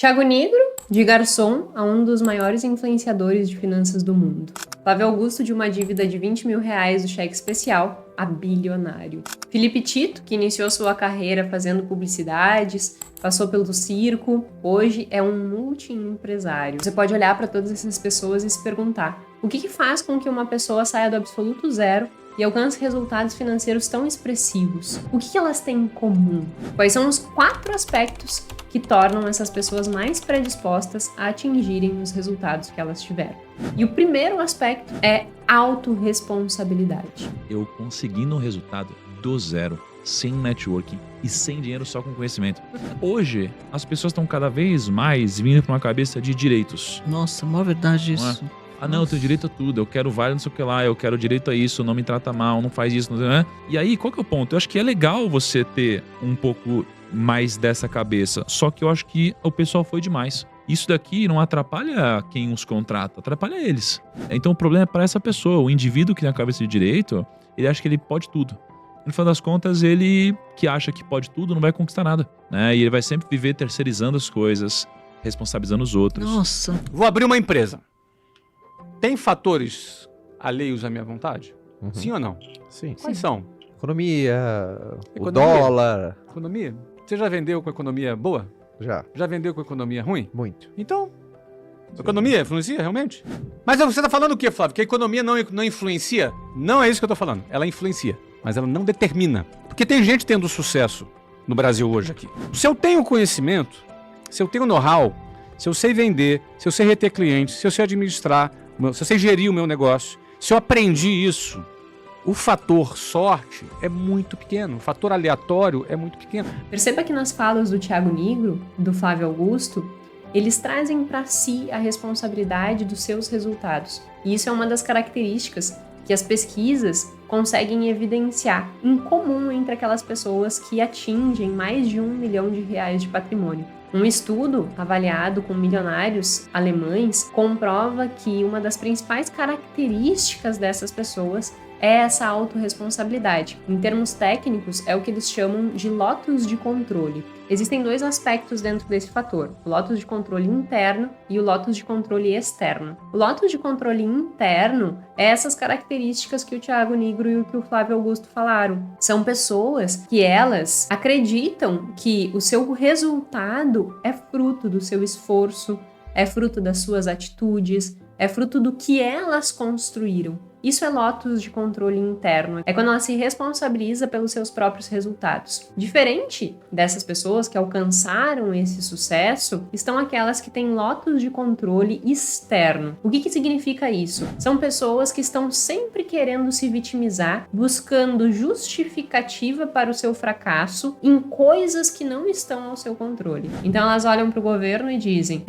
Thiago Nigro, de garçom a um dos maiores influenciadores de finanças do mundo. Flávio Augusto, de uma dívida de R$20 mil do cheque especial, a bilionário. Felipe Tito, que iniciou sua carreira fazendo publicidades, passou pelo circo, hoje é um multi-empresário. Você pode olhar para todas essas pessoas e se perguntar: o que faz com que uma pessoa saia do absoluto zero e alcance resultados financeiros tão expressivos? O que elas têm em comum? Quais são os 4 aspectos que tornam essas pessoas mais predispostas a atingirem os resultados que elas tiveram? E o primeiro aspecto é autorresponsabilidade. Eu conseguindo um resultado do zero, sem networking e sem dinheiro, só com conhecimento. Hoje, as pessoas estão cada vez mais vindo para uma cabeça de direitos. Nossa, mó verdade Não é? isso. Ah, não, eu tenho direito a tudo, eu quero vale não sei o que lá, eu quero direito a isso, não me trata mal, não faz isso, não, né? E aí, qual que é o ponto? Eu acho que é legal você ter um pouco mais dessa cabeça, só que eu acho que o pessoal foi demais. Isso daqui não atrapalha quem os contrata, atrapalha eles. Então o problema é para essa pessoa, o indivíduo que tem a cabeça de direito, ele acha que ele pode tudo. No final das contas, ele que acha que pode tudo não vai conquistar nada, né? E ele vai sempre viver terceirizando as coisas, responsabilizando os outros. Nossa. Vou abrir uma empresa. Tem fatores alheios à minha vontade? Sim ou não? Sim. Quais são? Economia, o Economia? dólar. Economia? Você já vendeu com economia boa? Já, Já vendeu com economia ruim? muito. Então, a economia influencia realmente? Mas você está falando o quê, Flávio? Que a economia não influencia? Não é isso que eu estou falando. Ela influencia, mas ela não determina. Porque tem gente tendo sucesso no Brasil hoje aqui. Se eu tenho conhecimento, se eu tenho know-how, se eu sei vender, se eu sei reter clientes, se eu sei administrar, se eu sei gerir o meu negócio, se eu aprendi isso, o fator sorte é muito pequeno, o fator aleatório é muito pequeno. Perceba que nas falas do Thiago Nigro, do Flávio Augusto, eles trazem para si a responsabilidade dos seus resultados. E isso é uma das características que as pesquisas conseguem evidenciar em comum entre aquelas pessoas que atingem mais de R$1 milhão de patrimônio. Um estudo avaliado com milionários alemães comprova que uma das principais características dessas pessoas é essa autorresponsabilidade. Em termos técnicos, é o que eles chamam de lotus de controle. Existem 2 aspectos dentro desse fator: o lotus de controle interno e o lotus de controle externo. O lotus de controle interno é essas características que o Thiago Nigro e o que o Flávio Augusto falaram. São pessoas que elas acreditam que o seu resultado é fruto do seu esforço, é fruto das suas atitudes, é fruto do que elas construíram. Isso é lotus de controle interno. É quando ela se responsabiliza pelos seus próprios resultados. Diferente dessas pessoas que alcançaram esse sucesso, estão aquelas que têm lotus de controle externo. O que significa isso? São pessoas que estão sempre querendo se vitimizar, buscando justificativa para o seu fracasso em coisas que não estão ao seu controle. Então elas olham para o governo e dizem: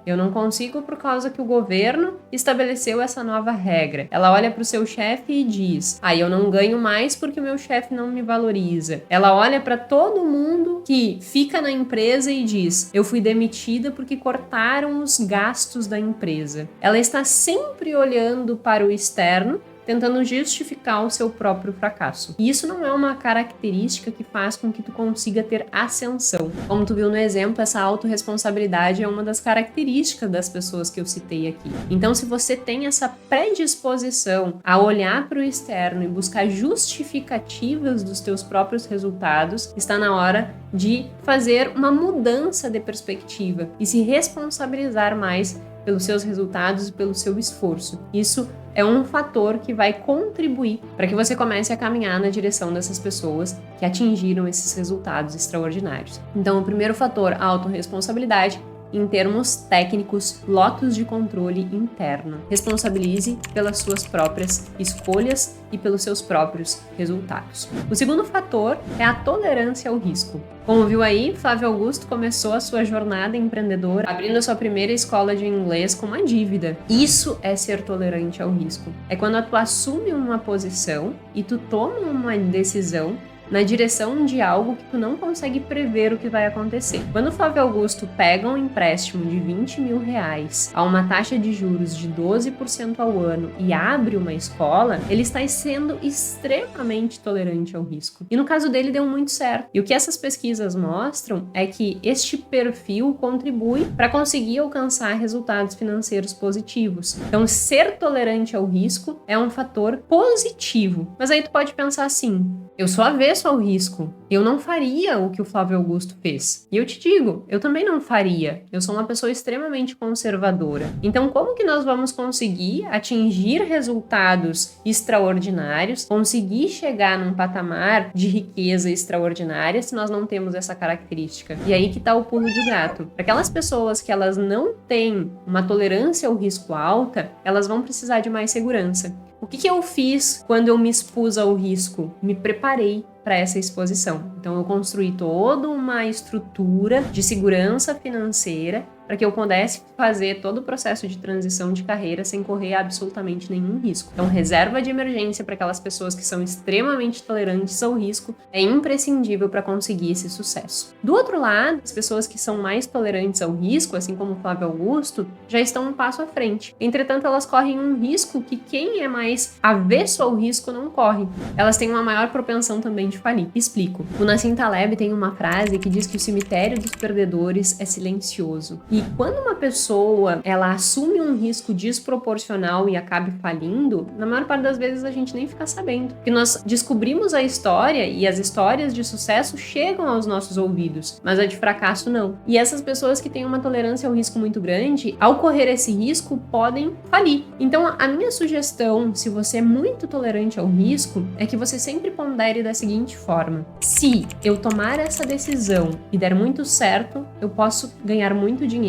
eu não consigo por causa que o governo estabeleceu essa nova regra. Ela olha para o seu chefe e diz: eu não ganho mais porque o meu chefe não me valoriza. Ela olha para todo mundo que fica na empresa e diz: eu fui demitida porque cortaram os gastos da empresa. Ela está sempre olhando para o externo, tentando justificar o seu próprio fracasso. E isso não é uma característica que faz com que tu consiga ter ascensão. Como tu viu no exemplo, essa autorresponsabilidade é uma das características das pessoas que eu citei aqui. Então, se você tem essa predisposição a olhar para o externo e buscar justificativas dos teus próprios resultados, está na hora de fazer uma mudança de perspectiva e se responsabilizar mais pelos seus resultados e pelo seu esforço. Isso é um fator que vai contribuir para que você comece a caminhar na direção dessas pessoas que atingiram esses resultados extraordinários. Então, o primeiro fator, a autorresponsabilidade. Em termos técnicos, lotus de controle interno. Responsabilize pelas suas próprias escolhas e pelos seus próprios resultados. O segundo fator é a tolerância ao risco. Como viu aí, Flávio Augusto começou a sua jornada empreendedora abrindo a sua primeira escola de inglês com uma dívida. Isso é ser tolerante ao risco. É quando tu assume uma posição e tu toma uma decisão na direção de algo que tu não consegue prever o que vai acontecer. Quando o Flávio Augusto pega um empréstimo de 20 mil reais a uma taxa de juros de 12% ao ano e abre uma escola, ele está sendo extremamente tolerante ao risco. E no caso dele deu muito certo. E o que essas pesquisas mostram é que este perfil contribui para conseguir alcançar resultados financeiros positivos. Então, ser tolerante ao risco é um fator positivo. Mas aí tu pode pensar assim: eu sou avesso ao risco, eu não faria o que o Flávio Augusto fez. E eu te digo, eu também não faria. Eu sou uma pessoa extremamente conservadora. Então, como que nós vamos conseguir atingir resultados extraordinários, conseguir chegar num patamar de riqueza extraordinária se nós não temos essa característica? E aí que tá o pulo do gato. Para aquelas pessoas que elas não têm uma tolerância ao risco alta, elas vão precisar de mais segurança. O que eu fiz quando eu me expus ao risco? Me preparei para essa exposição. Então, eu construí toda uma estrutura de segurança financeira para que eu pudesse fazer todo o processo de transição de carreira sem correr absolutamente nenhum risco. Então, reserva de emergência para aquelas pessoas que são extremamente tolerantes ao risco é imprescindível para conseguir esse sucesso. Do outro lado, as pessoas que são mais tolerantes ao risco, assim como o Flávio Augusto, já estão um passo à frente. Entretanto, elas correm um risco que quem é mais avesso ao risco não corre. Elas têm uma maior propensão também de falir. Explico. O Nassim Taleb tem uma frase que diz que o cemitério dos perdedores é silencioso. E quando uma pessoa, ela assume um risco desproporcional e acaba falindo, na maior parte das vezes a gente nem fica sabendo. Porque nós descobrimos a história e as histórias de sucesso chegam aos nossos ouvidos, mas a de fracasso não. E essas pessoas que têm uma tolerância ao risco muito grande, ao correr esse risco, podem falir. Então, a minha sugestão, se você é muito tolerante ao risco, é que você sempre pondere da seguinte forma: se eu tomar essa decisão e der muito certo, eu posso ganhar muito dinheiro.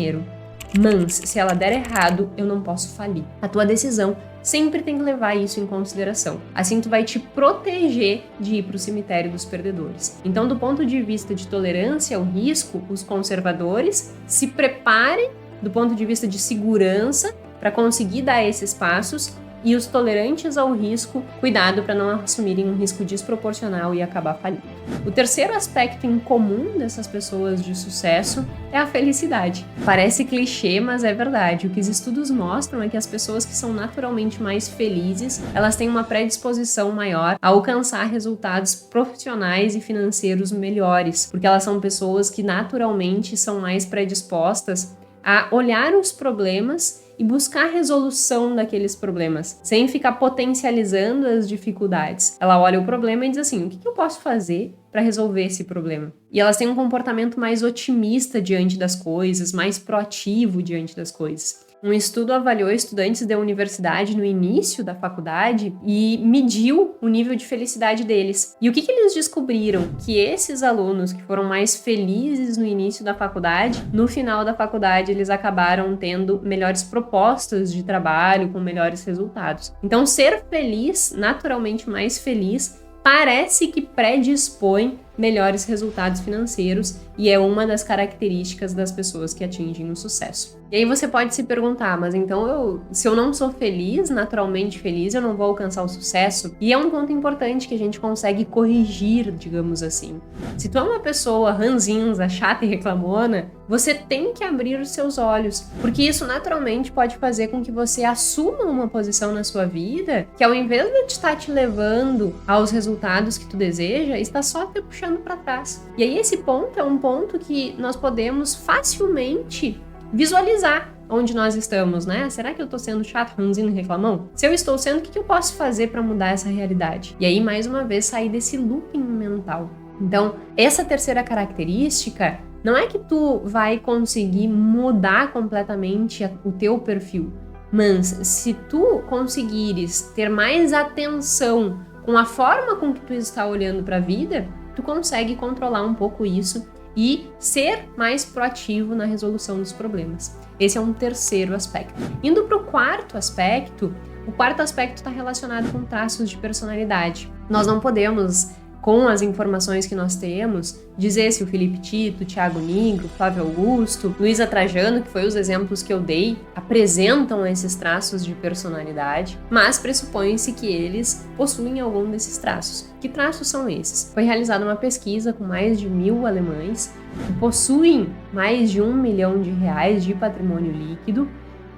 Mas, se ela der errado, eu não posso falir. A tua decisão sempre tem que levar isso em consideração. Assim, tu vai te proteger de ir para o cemitério dos perdedores. Então, do ponto de vista de tolerância ao risco, os conservadores se preparem do ponto de vista de segurança para conseguir dar esses passos. E os tolerantes ao risco, cuidado para não assumirem um risco desproporcional e acabar falindo. O terceiro aspecto em comum dessas pessoas de sucesso é a felicidade. Parece clichê, mas é verdade. O que os estudos mostram é que as pessoas que são naturalmente mais felizes, elas têm uma predisposição maior a alcançar resultados profissionais e financeiros melhores, porque elas são pessoas que naturalmente são mais predispostas a olhar os problemas e buscar resolução daqueles problemas, sem ficar potencializando as dificuldades. Ela olha o problema e diz assim: o que eu posso fazer para resolver esse problema? E elas têm um comportamento mais otimista diante das coisas, mais proativo diante das coisas. Um estudo avaliou estudantes da universidade no início da faculdade e mediu o nível de felicidade deles. E o que eles descobriram? Que esses alunos que foram mais felizes no início da faculdade, no final da faculdade eles acabaram tendo melhores propostas de trabalho, com melhores resultados. Então, ser feliz, naturalmente mais feliz, parece que predispõe melhores resultados financeiros e é uma das características das pessoas que atingem o sucesso. E aí você pode se perguntar, mas então se eu não sou feliz, naturalmente feliz, eu não vou alcançar o sucesso? E é um ponto importante que a gente consegue corrigir, digamos assim. Se tu é uma pessoa ranzinza, chata e reclamona, você tem que abrir os seus olhos, porque isso naturalmente pode fazer com que você assuma uma posição na sua vida que, ao invés de estar te levando aos resultados que tu deseja, está só te puxando para trás. E aí esse ponto é um ponto que nós podemos facilmente visualizar onde nós estamos, né? Será que eu tô sendo chato, ranzinho e reclamão? Se eu estou sendo, o que eu posso fazer para mudar essa realidade? E aí, mais uma vez, sair desse looping mental. Então, essa terceira característica não é que tu vai conseguir mudar completamente o teu perfil, mas se tu conseguires ter mais atenção com a forma com que tu está olhando para a vida, tu consegue controlar um pouco isso e ser mais proativo na resolução dos problemas. Esse é um terceiro aspecto. Indo para o quarto aspecto, o quarto aspecto está relacionado com traços de personalidade. Nós não podemos com as informações que nós temos, dizer se o Felipe Tito, Thiago Nigro, Flávio Augusto, Luísa Trajano, que foi os exemplos que eu dei, apresentam esses traços de personalidade, mas pressupõe-se que eles possuem algum desses traços. Que traços são esses? Foi realizada uma pesquisa com mais de 1.000 alemães que possuem mais de R$1 milhão de patrimônio líquido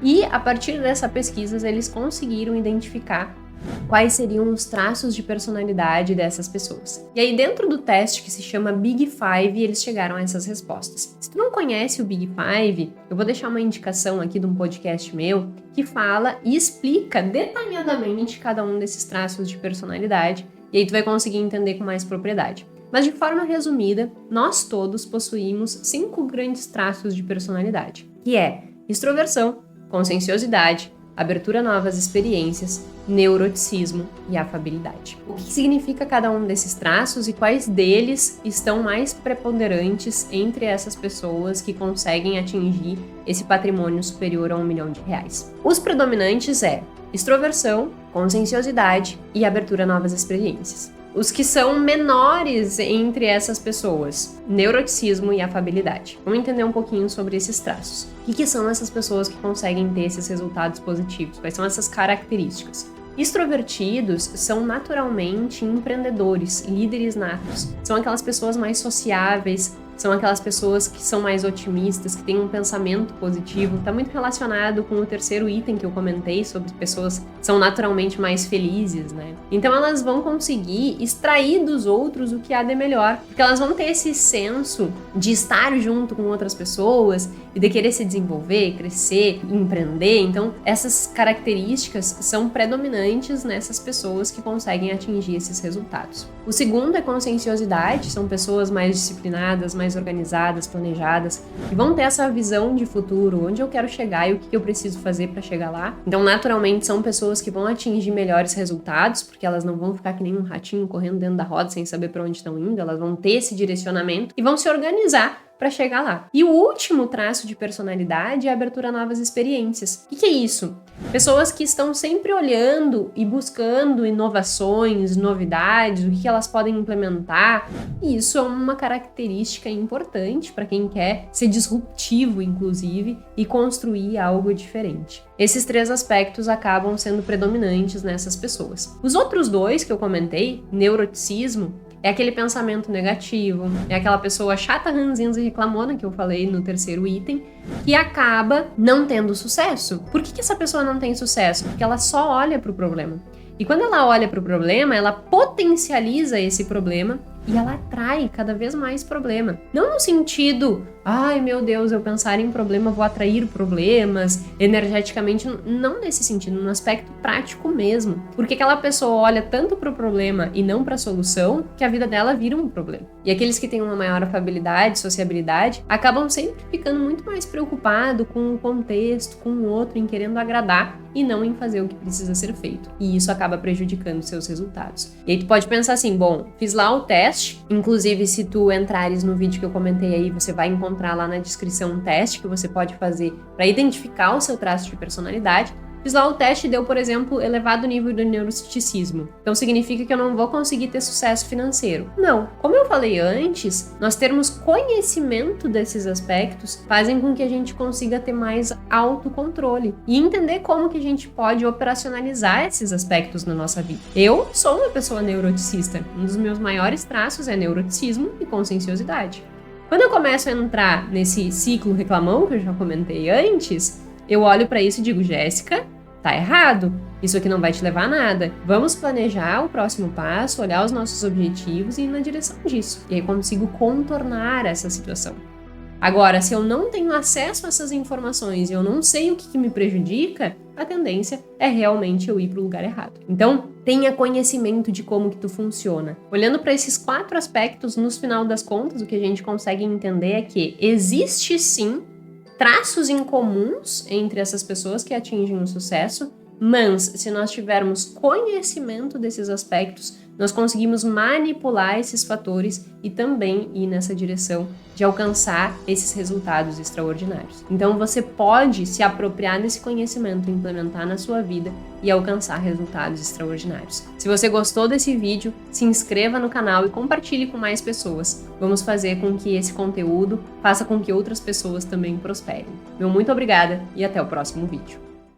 e, a partir dessa pesquisa, eles conseguiram identificar quais seriam os traços de personalidade dessas pessoas. E aí, dentro do teste que se chama Big Five, eles chegaram a essas respostas. Se tu não conhece o Big Five, eu vou deixar uma indicação aqui de um podcast meu que fala e explica detalhadamente cada um desses traços de personalidade, e aí tu vai conseguir entender com mais propriedade. Mas de forma resumida, nós todos possuímos 5 grandes traços de personalidade, que é extroversão, conscienciosidade, abertura a novas experiências, neuroticismo e afabilidade. O que significa cada um desses traços e quais deles estão mais preponderantes entre essas pessoas que conseguem atingir esse patrimônio superior a R$1 milhão? Os predominantes é extroversão, conscienciosidade e abertura a novas experiências. Os que são menores entre essas pessoas, neuroticismo e afabilidade. Vamos entender um pouquinho sobre esses traços. O que são essas pessoas que conseguem ter esses resultados positivos? Quais são essas características? Extrovertidos são naturalmente empreendedores, líderes natos. São aquelas pessoas mais sociáveis, são aquelas pessoas que são mais otimistas, que têm um pensamento positivo. Está muito relacionado com o terceiro item que eu comentei sobre pessoas que são naturalmente mais felizes, né? Então elas vão conseguir extrair dos outros o que há de melhor, porque elas vão ter esse senso de estar junto com outras pessoas e de querer se desenvolver, crescer, empreender. Então essas características são predominantes nessas pessoas que conseguem atingir esses resultados. O segundo é conscienciosidade, são pessoas mais disciplinadas, mais organizadas, planejadas, que vão ter essa visão de futuro, onde eu quero chegar e o que eu preciso fazer para chegar lá. Então, naturalmente, são pessoas que vão atingir melhores resultados, porque elas não vão ficar que nem um ratinho correndo dentro da roda sem saber para onde estão indo, elas vão ter esse direcionamento e vão se organizar para chegar lá. E o último traço de personalidade é a abertura a novas experiências. O que é isso? Pessoas que estão sempre olhando e buscando inovações, novidades, o que elas podem implementar. E isso é uma característica importante para quem quer ser disruptivo, inclusive, e construir algo diferente. Esses 3 aspectos acabam sendo predominantes nessas pessoas. Os outros 2 que eu comentei, neuroticismo, é aquele pensamento negativo, é aquela pessoa chata, ranzinza e reclamona que eu falei no terceiro item, que acaba não tendo sucesso. Por que essa pessoa não tem sucesso? Porque ela só olha para o problema. E quando ela olha para o problema, ela potencializa esse problema e ela atrai cada vez mais problema. Não no sentido, ai meu Deus, eu pensar em problema, vou atrair problemas energeticamente. Não nesse sentido, no aspecto prático mesmo. Porque aquela pessoa olha tanto para o problema e não para a solução, que a vida dela vira um problema. E aqueles que têm uma maior afabilidade, sociabilidade, acabam sempre ficando muito mais preocupados com o contexto, com o outro, em querendo agradar e não em fazer o que precisa ser feito. E isso acaba prejudicando seus resultados. E aí tu pode pensar assim, bom, fiz lá o teste, inclusive se tu entrares no vídeo que eu comentei aí, você vai encontrar lá na descrição um teste que você pode fazer para identificar o seu traço de personalidade. Fiz lá o teste e deu, por exemplo, elevado nível de neuroticismo. Então significa que eu não vou conseguir ter sucesso financeiro. Não. Como eu falei antes, nós termos conhecimento desses aspectos fazem com que a gente consiga ter mais autocontrole e entender como que a gente pode operacionalizar esses aspectos na nossa vida. Eu sou uma pessoa neuroticista. Um dos meus maiores traços é neuroticismo e conscienciosidade. Quando eu começo a entrar nesse ciclo reclamão que eu já comentei antes, eu olho para isso e digo, Jéssica, tá errado. Isso aqui não vai te levar a nada. Vamos planejar o próximo passo, olhar os nossos objetivos e ir na direção disso. E aí consigo contornar essa situação. Agora, se eu não tenho acesso a essas informações e eu não sei o que me prejudica, a tendência é realmente eu ir para o lugar errado. Então, tenha conhecimento de como que tu funciona. Olhando para esses 4 aspectos, no final das contas, o que a gente consegue entender é que existe sim traços incomuns entre essas pessoas que atingem o sucesso, mas se nós tivermos conhecimento desses aspectos, nós conseguimos manipular esses fatores e também ir nessa direção de alcançar esses resultados extraordinários. Então você pode se apropriar desse conhecimento, implementar na sua vida e alcançar resultados extraordinários. Se você gostou desse vídeo, se inscreva no canal e compartilhe com mais pessoas. Vamos fazer com que esse conteúdo faça com que outras pessoas também prosperem. Meu muito obrigada e até o próximo vídeo.